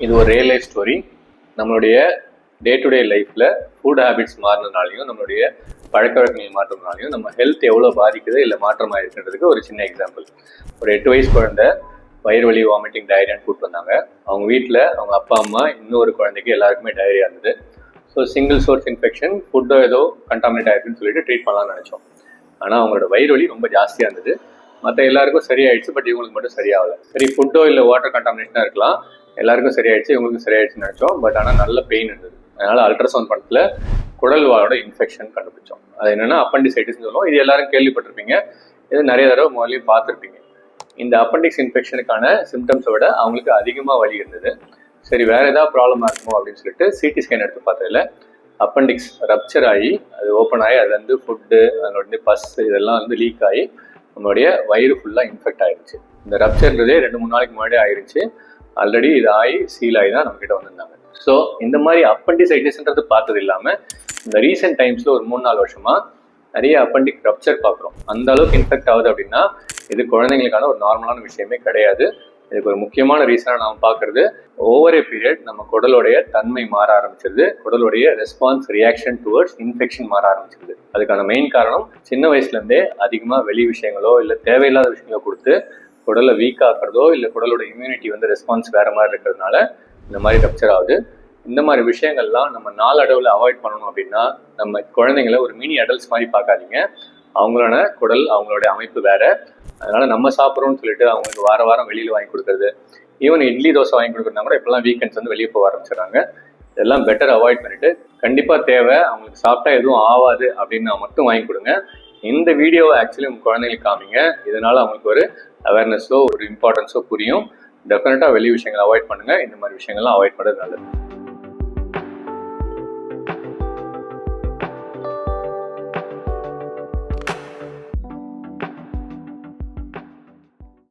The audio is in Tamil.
இது ஒரு ரியல் லைஃப் ஸ்டோரி. நம்மளுடைய டே டு டே லைஃப்பில் ஃபுட் ஹேபிட்ஸ் மாறினதுனாலையும் நம்மளுடைய பழக்க வழக்கங்கள் மாற்றதுனாலையும் நம்ம ஹெல்த் எவ்வளோ பாதிக்குது இல்லை மாற்றமாக இருக்குன்றதுக்கு ஒரு சின்ன எக்ஸாம்பிள். ஒரு 8 வயசு குழந்தை வயிறு வலி, வாமிட்டிங், டயரியான்னு கூப்பிட்டு வந்தாங்க. அவங்க வீட்டில் அவங்க அப்பா அம்மா இன்னொரு குழந்தைக்கு எல்லாருக்குமே டயரியா இருந்தது. ஸோ சிங்கிள் சோர்ஸ் இன்ஃபெக்ஷன், ஃபுட்டோ ஏதோ கண்டாமினேட் ஆயிருக்குன்னு சொல்லிட்டு ட்ரீட் பண்ணலாம்னு நினச்சோம். ஆனால் அவங்களோட வயிறு வலி ரொம்ப ஜாஸ்தியாக இருந்தது. மற்ற எல்லாருக்கும் சரியாயிடுச்சு, பட் இவங்களுக்கு மட்டும் சரியாகலை. சரி, ஃபுட்டோ இல்லை வாட்டர் கண்டாமினேஷனாக இருக்கலாம், எல்லாருக்கும் சரியாயிடுச்சு, இவங்களுக்கும் சரியாயிடுச்சுன்னு நினச்சோம். பட் ஆனால் நல்ல பெயின் இருந்தது. அதனால் அல்ட்ராசவுண்ட் படத்தில் குடல் வாழோட இன்ஃபெக்ஷன் கண்டுபிடிச்சோம். அது என்னென்னா அப்பண்டிசைட்டிஸ்ன்னு சொல்லுவோம். இது எல்லாரும் கேள்விப்பட்டிருப்பீங்க, இது நிறைய தடவை முதலையும் பார்த்துருப்பீங்க. இந்த அப்பண்டிக்ஸ் இன்ஃபெக்ஷனுக்கான சிம்டம்ஸை விட அவங்களுக்கு அதிகமாக வலி இருந்தது. சரி, வேறு ஏதாவது ப்ராப்ளமாக இருக்குமோ அப்படின்னு சொல்லிட்டு சிடி ஸ்கேன் எடுத்து பார்த்ததில்ல அப்பண்டிக்ஸ் ரப்சர் ஆகி அது ஓப்பன் ஆகி அதுலேருந்து ஃபுட்டு, அதனுடைய பஸ் இதெல்லாம் லீக் ஆகி நம்மளுடைய வயிறு ஃபுல்லாக இன்ஃபெக்ட் ஆகிடுச்சு. இந்த ரப்சர்ன்றதே 2-3 நாளைக்கு முன்னாடி ஆயிடுச்சு. ஆல்ரெடி இது ஆகி சீல் ஆகி தான் நம்மக்கிட்ட வந்திருந்தாங்க. ஸோ இந்த மாதிரி அப்பண்டிசைட்டிஸ்ன்றது பார்த்தது இல்லாமல் இந்த ரீசெண்ட் டைம்ஸில் ஒரு 3-4 வருஷமாக நிறைய அப்பண்டிக் ரப்சர் பார்க்குறோம். அந்த அளவுக்கு இன்ஃபெக்ட் ஆகுது அப்படின்னா இது குழந்தைங்களுக்கான ஒரு நார்மலான விஷயமே கிடையாது. இதுக்கு ஒரு முக்கியமான ரீசனாக நாம் பார்க்குறது, ஓவர் ஏ பீரியட் நம்ம குடலுடைய தன்மை மாற ஆரம்பிச்சிருது, குடலுடைய ரெஸ்பான்ஸ் ரியாக்ஷன் டுவர்ட்ஸ் இன்ஃபெக்ஷன் மாற ஆரம்பிச்சிருது. அதுக்கான மெயின் காரணம் சின்ன வயசுலேருந்தே அதிகமாக வெளி விஷயங்களோ இல்லை தேவையில்லாத விஷயங்களோ கொடுத்து குடலை வீக் ஆக்குறதோ இல்லை குடலோட இம்யூனிட்டி ரெஸ்பான்ஸ் வேறு மாதிரி இருக்கிறதுனால இந்த மாதிரி ரப்சர் ஆகுது. இந்த மாதிரி விஷயங்கள்லாம் நம்ம நாளடைவில் அவாய்ட் பண்ணணும் அப்படின்னா நம்ம குழந்தைங்கள ஒரு மினி அடல்ட்ஸ் மாதிரி பார்க்காதீங்க. அவங்களோட குடல், அவங்களோட அமைப்பு வேற. அதனால நம்ம சாப்பிட்றோம்னு சொல்லிட்டு அவங்களுக்கு வாரம் வெளியில் வாங்கி கொடுக்குறது, ஈவன் இட்லி தோசை வாங்கி கொடுக்குறதா கூட இப்போலாம் வீக்கெண்ட்ஸ் வெளியே போக ஆரம்பிச்சிடுறாங்க. இதெல்லாம் பெட்டர் அவாய்ட் பண்ணிட்டு கண்டிப்பாக தேவை அவங்களுக்கு சாப்பிட்டா எதுவும் ஆகாது அப்படின்னா மட்டும் வாங்கி கொடுங்க. இந்த வீடியோவை ஆக்சுவலி உங்கள் குழந்தைங்களுக்கு காமிங்க. இதனால அவங்களுக்கு ஒரு அவேர்னஸோ ஒரு இம்பார்ட்டன்ஸோ புரியும். டெஃபினட்டாக வெளி விஷயங்களை அவாய்ட் பண்ணுங்கள். இந்த மாதிரி விஷயங்கள்லாம் அவாய்ட் பண்ணுறது நல்லது.